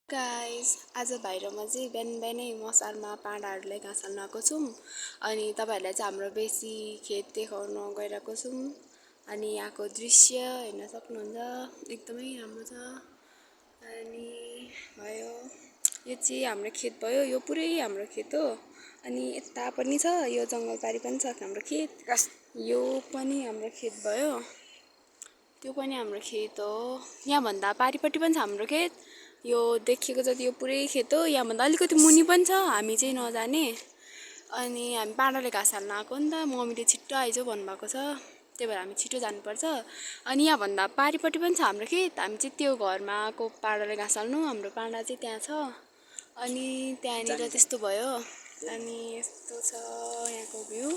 Guys आज भाइरोमा चाहिँ बिहान बिहानै मसारमा पाडाहरूलाई घाँस हाल्न आएको छौँ। अनि तपाईँहरूलाई चाहिँ हाम्रो बेसी खेत देखाउन गइरहेको छौँ। अनि यहाँको दृश्य हेर्न सक्नुहुन्छ, एकदमै राम्रो छ। अनि भयो यो चाहिँ हाम्रो खेत भयो, यो पुरै हाम्रो खेत हो। अनि यता पनि छ, यो जङ्गलबारी पनि छ हाम्रो खेत। यो पनि हाम्रो खेत भयो, त्यो पनि हाम्रो खेत हो। यहाँभन्दा पारिपट्टि पनि छ हाम्रो खेत। यो देखिएको जति यो पुरै खेत हो, यहाँभन्दा अलिकति मुनि पनि छ, हामी चाहिँ नजाने। अनि हामी पाडाले घाँस हाल्न आएको नि त, मम्मीले छिट्टो आइज भन्नुभएको छ, त्यही भएर हामी छिटो जानुपर्छ। अनि यहाँभन्दा पारिपट्टि पनि छ हाम्रो खेत, हामी चाहिँ त्यो घरमा आएको पाडाले घाँस हाल्नु। हाम्रो पाडा चाहिँ त्यहाँ छ। अनि त्यहाँनिर त्यस्तो भयो। अनि यस्तो छ यहाँको भ्यू,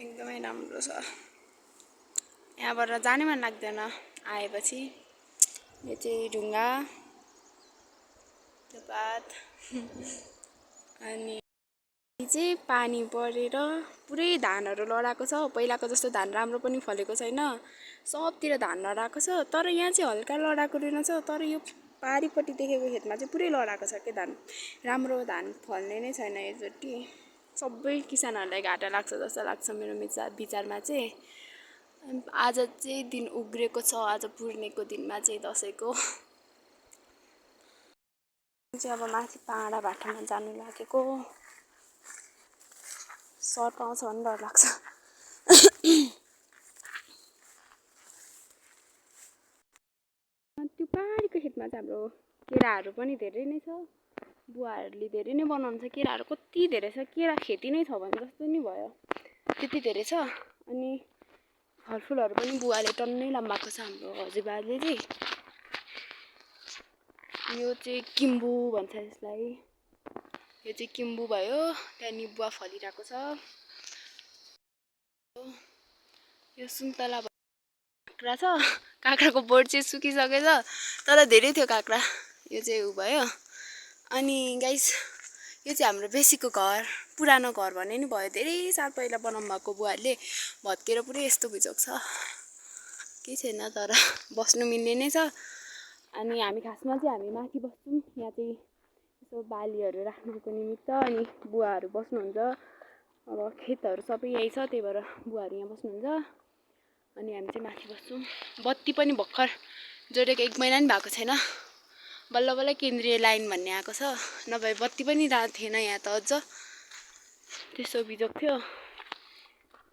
एकदमै राम्रो छ। यहाँबाट जानै मन लाग्दैन आएपछि। यो चाहिँ ढुङ्गा, त्यो पात। अनि चाहिँ पानी परेर पुरै धानहरू लडाएको छ। पहिलाको जस्तो धान राम्रो पनि फलेको छैन, सबतिर धान लडाएको छ। तर यहाँ चाहिँ हल्का लडाएको रहेनछ, तर यो पारिपट्टि देखेको खेतमा चाहिँ पुरै लडाएको छ के धान। राम्रो धान फल्ने नै छैन यसचोटि। सबै किसानहरूलाई घाटा लाग्छ जस्तो लाग्छ मेरो विचारमा चाहिँ। आज चाहिँ दिन उग्रेको छ, आज पूर्णेको दिनमा चाहिँ दसैँको चाहिँ अब माथि पाडा भाटामा जानु लागेको। सर्प आउँछ भने डर लाग्छ। त्यो पाहाडको खेतमा चाहिँ हाम्रो केराहरू पनि धेरै नै छ। बुवाहरूले धेरै नै बनाउनुहुन्छ केराहरू, कति धेरै छ। केरा खेती नै छ भने जस्तो नि भयो, त्यति धेरै छ। अनि फलफुलहरू पनि बुवाले टन्नै लानुभएको छ हाम्रो हजुरबाले चाहिँ। यो चाहिँ किम्बु भन्छ यसलाई, यो चाहिँ किम्बु भयो। त्यहाँ निबुवा फलिरहेको छ। यो सुन्तला काँक्रा छ, काँक्राको बोट चाहिँ सुकिसकेछ, तर धेरै थियो काँक्रा। यो चाहिँ उ भयो। अनि गाइस यो चाहिँ हाम्रो बेसीको घर, पुरानो घर भने नि भयो। धेरै साल पहिला बनाउनु भएको बुवाहरूले, भत्केर पुरै यस्तो बिजोग छ, केही छैन तर बस्नु मिल्ने नै छ। अनि हामी खासमा चाहिँ हामी माथि बस्छौँ, यहाँ चाहिँ यसो बालीहरू राख्नुको निमित्त। अनि बुवाहरू बस्नुहुन्छ, अब खेतहरू सबै यही छ, त्यही भएर बुवाहरू यहाँ बस्नुहुन्छ। अनि हामी चाहिँ माथि बस्छौँ। बत्ती पनि भर्खर जोडेको 1 महिना पनि भएको छैन, बल्ल बल्ल केन्द्रीय लाइन भन्ने आएको छ। नभए बत्ती पनि थिएन यहाँ त, अझ त्यस्तो बिजोग थियो।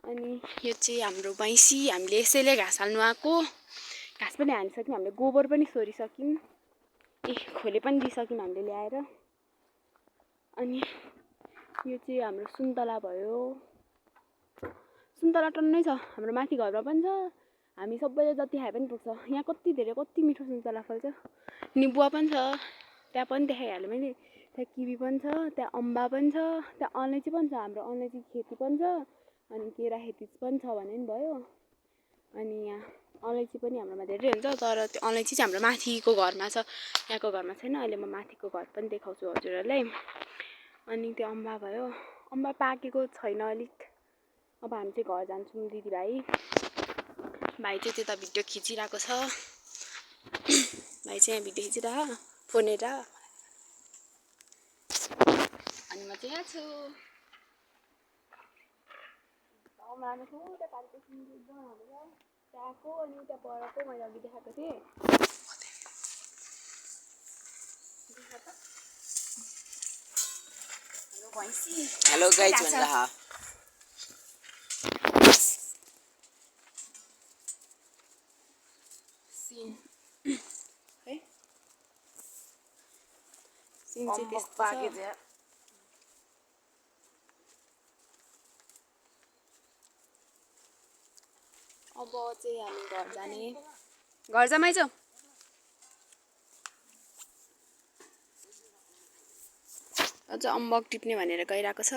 अनि यो चाहिँ हाम्रो भैँसी, हामीले यसैले घाँस हाल्नु आएको। घाँस पनि हालिसक्यौँ, हामीले गोबर पनि सोरिसक्यौँ, खोले पनि दिइसक्यौँ हामीले ल्याएर। अनि यो चाहिँ हाम्रो सुन्तला भयो। सुन्तला टन्नै छ, हाम्रो माथि घरमा पनि छ। हामी सबैले जति खाए पनि पुग्छ। यहाँ कति धेरै, कति मिठो सुन्तला फल्छ। निबुवा पनि छ, त्यहाँ पनि देखाइहालेँ मैले। त्यहाँ किवी पनि छ, त्यहाँ अम्बा पनि छ, त्यहाँ अलैँची पनि छ। हाम्रो अलैँची खेती पनि छ, अनि केरा खेती पनि छ भने नि भयो। अनि यहाँ अलैँची पनि हाम्रोमा धेरै हुन्छ, तर त्यो अलैँची चाहिँ हाम्रो माथिको घरमा छ, यहाँको घरमा छैन। अहिले म माथिको घर पनि देखाउँछु हजुरहरूलाई। अनि त्यो अम्बा भयो, अम्बा पाकेको छैन अलिक। अब हामी चाहिँ घर जान्छौँ दिदीभाइ। भाइ चाहिँ त्यता भिडियो खिचिरहेको छ, भाइ चाहिँ यहाँ भिडियो खिचिरहेको फोन हेरेर। अनि म चाहिँ यहाँ छु। त्यहाँको अनि त्यहाँ परको मैले अघि देखाएको थिएँ। हेलो गाइस भन्दा सीन है, सीन चाहिँ त्यस्तो छ। अब चाहिँ हामी घर जाने, घर जामै छ। अझ अम्बक टिप्ने भनेर गइरहेको छ।